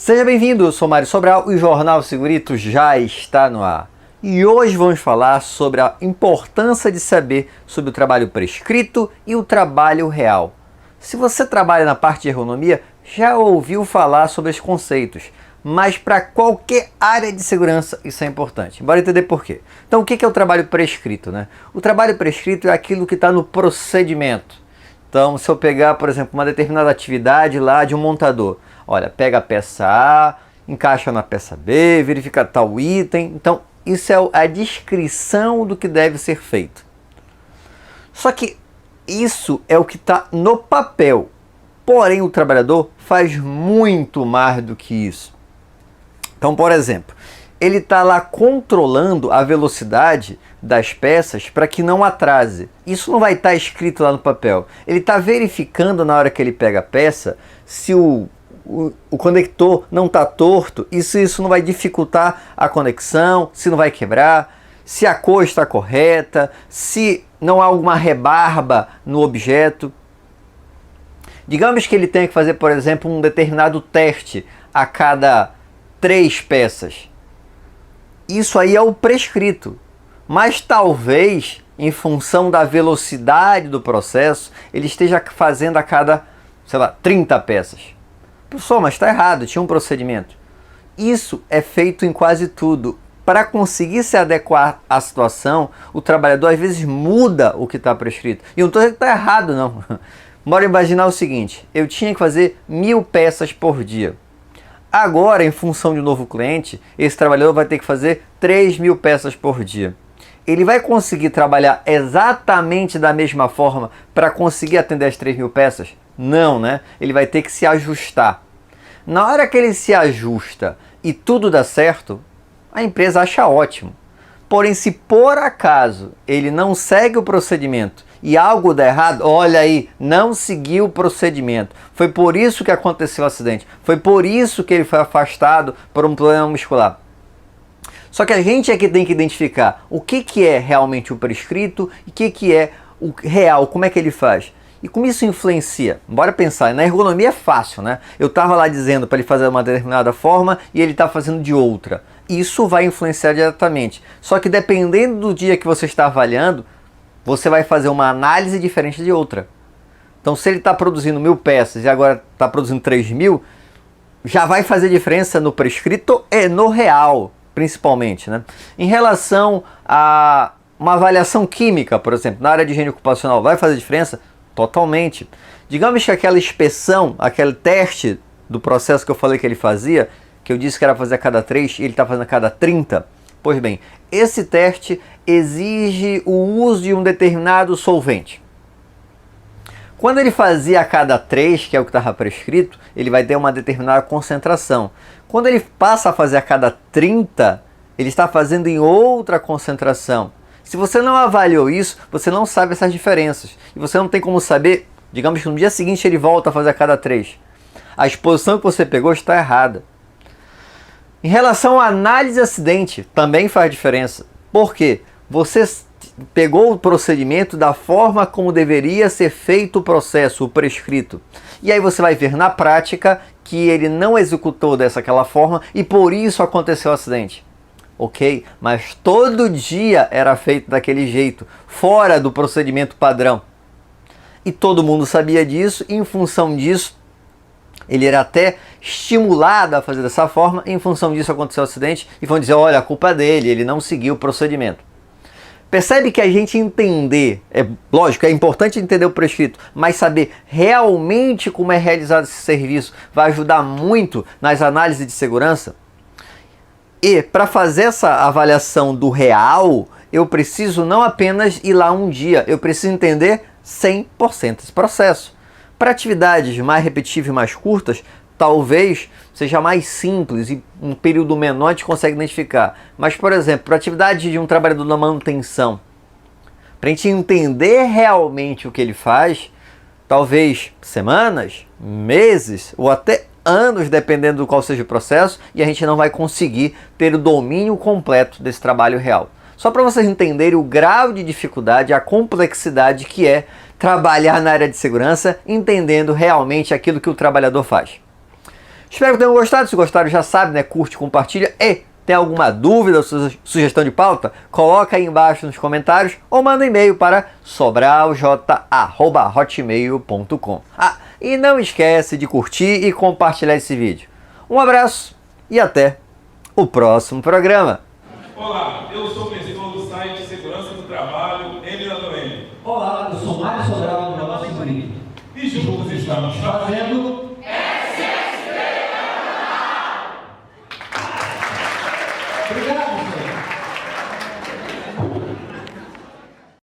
Seja bem-vindo, eu sou Mário Sobral e o Jornal Segurito já está no ar. E hoje vamos falar sobre a importância de saber sobre o trabalho prescrito e o trabalho real. Se você trabalha na parte de ergonomia, já ouviu falar sobre esses conceitos, mas para qualquer área de segurança isso é importante. Bora entender por quê. Então o que é o trabalho prescrito, né? O trabalho prescrito é aquilo que está no procedimento. Então se eu pegar, por exemplo, uma determinada atividade lá de um montador, olha, pega a peça A, encaixa na peça B, verifica tal item. Então, isso é a descrição do que deve ser feito. Só que isso é o que está no papel. Porém, o trabalhador faz muito mais do que isso. Então, por exemplo, ele está lá controlando a velocidade das peças para que não atrase. Isso não vai estar escrito lá no papel. Ele está verificando na hora que ele pega a peça se o conector não está torto, isso não vai dificultar a conexão, se não vai quebrar, se a cor está correta, se não há alguma rebarba no objeto. Digamos que ele tenha que fazer, por exemplo, um determinado teste a cada 3 peças. Isso aí é o prescrito, mas talvez, em função da velocidade do processo, ele esteja fazendo a cada, 30 peças. Pessoal, mas está errado, tinha um procedimento. Isso é feito em quase tudo. Para conseguir se adequar à situação, o trabalhador às vezes muda o que está prescrito. E eu não estou dizendo que está errado, não. Bora imaginar o seguinte, eu tinha que fazer 1000 peças por dia. Agora, em função de um novo cliente, esse trabalhador vai ter que fazer 3000 peças por dia. Ele vai conseguir trabalhar exatamente da mesma forma para conseguir atender as 3000 peças? Não, né? Ele vai ter que se ajustar. Na hora que ele se ajusta e tudo dá certo, a empresa acha ótimo. Porém, se por acaso ele não segue o procedimento e algo dá errado, olha aí, não seguiu o procedimento. Foi por isso que aconteceu o acidente. Foi por isso que ele foi afastado por um problema muscular. Só que a gente é que tem que identificar o que é realmente o prescrito e o que é o real, como é que ele faz. E como isso influencia? Bora pensar, na ergonomia é fácil, né? Eu estava lá dizendo para ele fazer de uma determinada forma e ele está fazendo de outra. Isso vai influenciar diretamente. Só que dependendo do dia que você está avaliando, você vai fazer uma análise diferente de outra. Então se ele está produzindo 1000 peças e agora está produzindo 3000, já vai fazer diferença no prescrito e no real, principalmente, né? Em relação a uma avaliação química, por exemplo, na área de higiene ocupacional, vai fazer diferença? Totalmente. Digamos que aquela inspeção, aquele teste do processo que eu falei que ele fazia, que eu disse que era fazer a cada 3 e ele está fazendo a cada 30. Pois bem, esse teste exige o uso de um determinado solvente. Quando ele fazia a cada 3, que é o que estava prescrito, ele vai ter uma determinada concentração. Quando ele passa a fazer a cada 30, ele está fazendo em outra concentração. Se você não avaliou isso, você não sabe essas diferenças. E você não tem como saber, digamos que no dia seguinte ele volta a fazer a cada 3. A exposição que você pegou está errada. Em relação à análise de acidente, também faz diferença. Por quê? Você pegou o procedimento da forma como deveria ser feito o processo, o prescrito. E aí você vai ver na prática que ele não executou daquela forma e por isso aconteceu o acidente. Ok, mas todo dia era feito daquele jeito, fora do procedimento padrão. E todo mundo sabia disso, e em função disso, ele era até estimulado a fazer dessa forma, e em função disso aconteceu o acidente, e vão dizer, olha, a culpa é dele, ele não seguiu o procedimento. Percebe que a gente entender, lógico, é importante entender o prescrito, mas saber realmente como é realizado esse serviço vai ajudar muito nas análises de segurança. E para fazer essa avaliação do real, eu preciso não apenas ir lá um dia, eu preciso entender 100% esse processo. Para atividades mais repetitivas e mais curtas, talvez seja mais simples e um período menor a gente consegue identificar. Mas, por exemplo, para atividade de um trabalhador na manutenção, para a gente entender realmente o que ele faz, talvez semanas, meses ou até anos, dependendo do qual seja o processo, e a gente não vai conseguir ter o domínio completo desse trabalho real. Só para vocês entenderem o grau de dificuldade, a complexidade que é trabalhar na área de segurança, entendendo realmente aquilo que o trabalhador faz. Espero que tenham gostado. Se gostaram, já sabe, né? Curte, compartilha e tem alguma dúvida ou sugestão de pauta? Coloca aí embaixo nos comentários ou manda um e-mail para sobralj@hotmail.com. Ah, e não esquece de curtir e compartilhar esse vídeo. Um abraço e até o próximo programa. Olá, eu sou